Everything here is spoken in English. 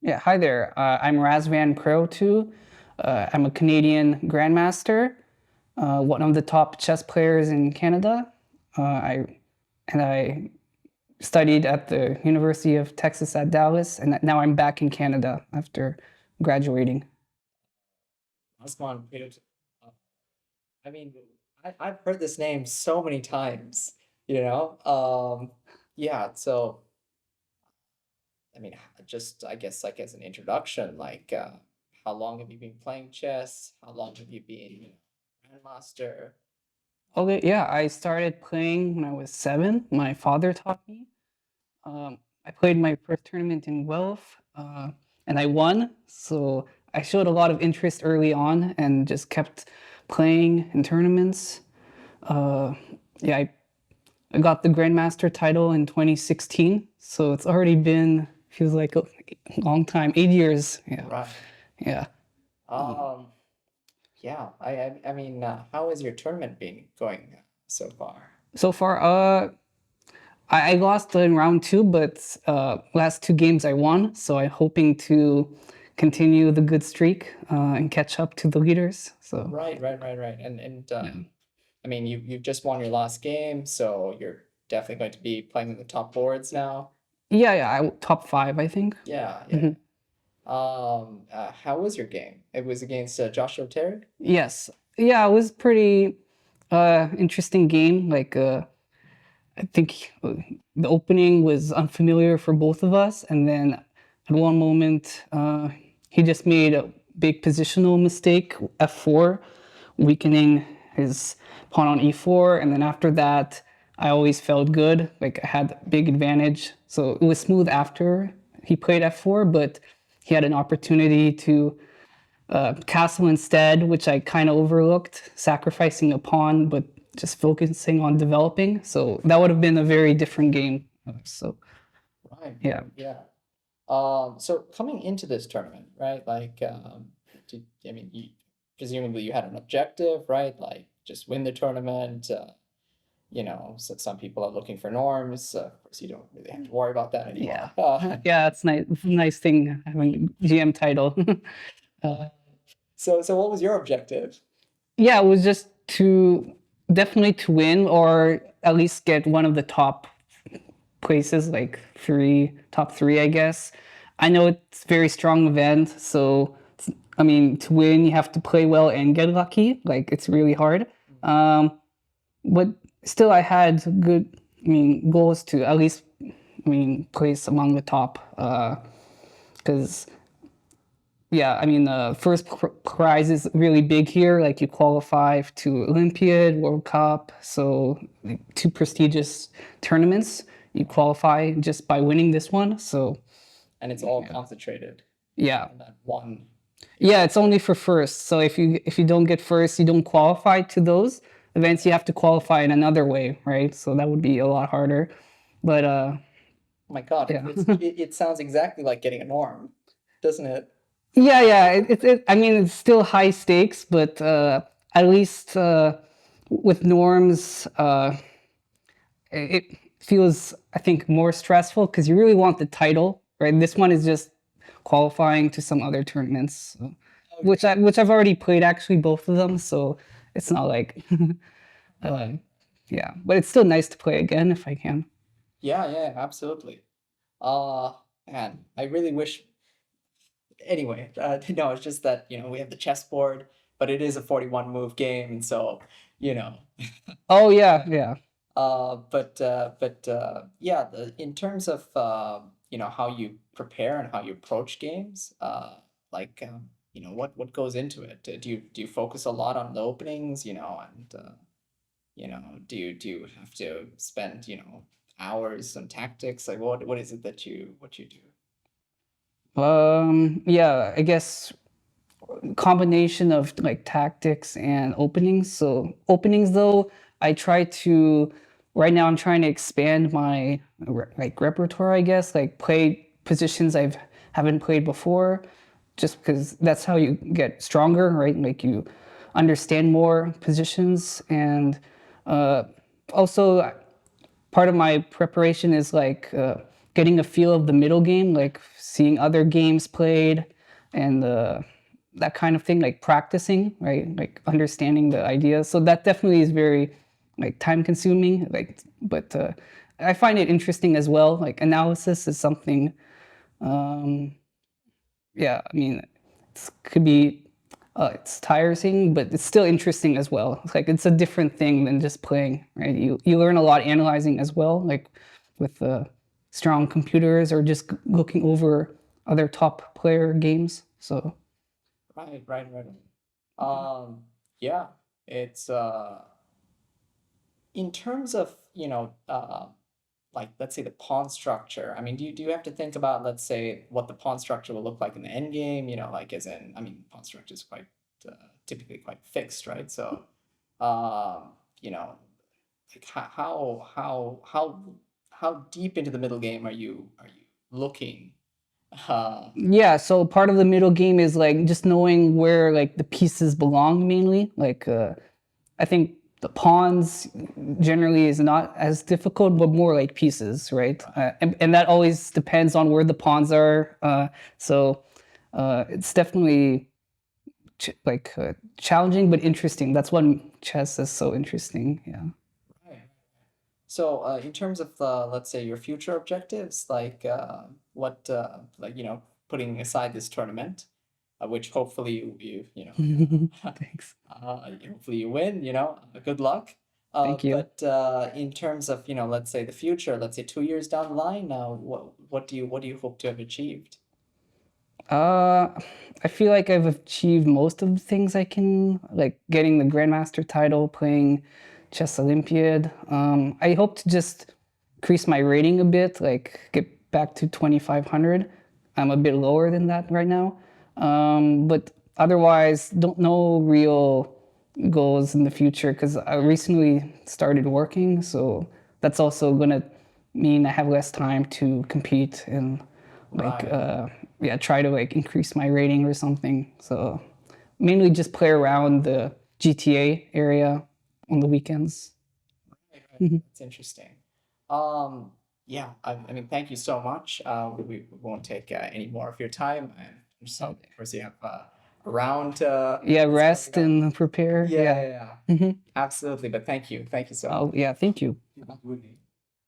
Yeah, hi there. I'm Razvan Preotu. I'm a Canadian Grandmaster, one of the top chess players in Canada. I studied at the University of Texas at Dallas, and now I'm back in Canada after graduating. Razvan Preotu. Uh, I mean, I've heard this name so many times, you know? Yeah, so, I mean, just, I guess, like as an introduction, how long have you been playing chess? How long have you been, Grandmaster? Okay, yeah, I started playing when I was 7. My father taught me. I played my first tournament in Guelph, and I won. So I showed a lot of interest early on and just kept playing in tournaments. Uh, yeah, I got the Grandmaster title in 2016. So it's already been, feels like a long time, 8 years. Yeah, Right. yeah. Um, yeah, I mean, how has your tournament been going so far? So far, I lost in round 2, but last 2 games I won. So I'm hoping to continue the good streak and catch up to the leaders. So Right. And yeah, I mean, you've just won your last game, so you're definitely going to be playing in the top boards now. yeah. Top 5, I think. Yeah. Mhm. How was your game? It was against Joshua Terry? Yes, yeah. It was pretty interesting game. I think the opening was unfamiliar for both of us, and then at one moment he just made a big positional mistake, f4, weakening his pawn on e4, and then after that I always felt good, like I had big advantage. So it was smooth after he played f4, but he had an opportunity to castle instead, which I kind of overlooked, sacrificing a pawn, but just focusing on developing. So that would have been a very different game. So Right, yeah, yeah. So coming into this tournament, right? I mean, presumably you had an objective, right? Like just win the tournament. So some people are looking for norms. Of course, you don't really have to worry about that yeah, anymore. yeah. It's nice. It's a nice thing having GM title. uh, So what was your objective? yeah, it was just to definitely to win or at least get one of the top places, like top three, I guess. I know it's a very strong event, so I mean, to win, you have to play well and get lucky. Like it's really hard. Um, but still, I had good, I mean, goals to at least, I mean, place among the top. Because yeah, I mean, the first prize is really big here. Like you qualify to Olympiad, World Cup, so like, 2 prestigious tournaments. You qualify just by winning this one. So And it's all concentrated yeah, in that one. yeah, it's only for first. So if you don't get first, you don't qualify to those events. You have to qualify in another way, right? So that would be a lot harder. But Oh my God, yeah. it sounds exactly like getting a norm, doesn't it? Yeah. I mean, it's still high stakes, but at least with norms, it feels, I think, more stressful because you really want the title, right? This one is just qualifying to some other tournaments, so, which I've already played actually both of them, so it's not like, yeah. But it's still nice to play again if I can. Yeah, absolutely. Uh, Man, I really wish. Anyway, no, it's just that we have the chessboard, but it is a 41 move game, and so you know. Oh yeah. Yeah, in terms of how you prepare and how you approach games, what goes into it? Do you focus a lot on the openings, and do you have to spend hours on tactics? Like what is it what you do? Yeah, I guess combination of like tactics and openings. So openings though, I try to right now I'm trying to expand my like repertoire, I guess, like play positions I've haven't played before just because that's how you get stronger, right? Like you understand more positions and uh, also part of my preparation is like getting a feel of the middle game, like seeing other games played and that kind of thing, like practicing, right? Like understanding the ideas. So that definitely is very like time consuming, like, but I find it interesting as well. Like analysis is something, yeah, I mean, it could be, it's tiresome, but it's still interesting as well. It's like, it's a different thing than just playing, right? You learn a lot analyzing as well, like with strong computers or just looking over other top player games. So Right. Yeah, it's in terms of, like, let's say the pawn structure. I mean, do you have to think about, let's say, what the pawn structure will look like in the end game? Like as in, I mean, pawn structure is quite typically quite fixed, right? So, um, you know, like how deep into the middle game are you looking? Uh, yeah, so part of the middle game is like just knowing where like the pieces belong mainly. Like I think the pawns generally is not as difficult, but more like pieces, right? And that always depends on where the pawns are. So it's definitely challenging but interesting. That's what chess is so interesting. Yeah. right. So, in terms of let's say your future objectives, like what, like putting aside this tournament, which hopefully Thanks. hopefully you win. Good luck. Thank you. But in terms of let's say the future, let's say 2 years down the line, now what do you hope to have achieved? I feel like I've achieved most of the things I can, like getting the Grandmaster title, playing Chess Olympiad. I hope to just increase my rating a bit, like get back to 2,500. I'm a bit lower than that right now. But otherwise, don't know real goals in the future because I recently started working, so that's also gonna mean I have less time to compete and like Right. yeah, try to like increase my rating or something. So mainly just play around the GTA area on the weekends. Right. That's interesting. Yeah, I mean, thank you so much. We won't take any more of your time. I understand, Okay. of course, you have a round Yeah, that's coming rest up. and prepare. Yeah, Yeah. yeah, yeah. Absolutely. But thank you so much. Oh, yeah, thank you.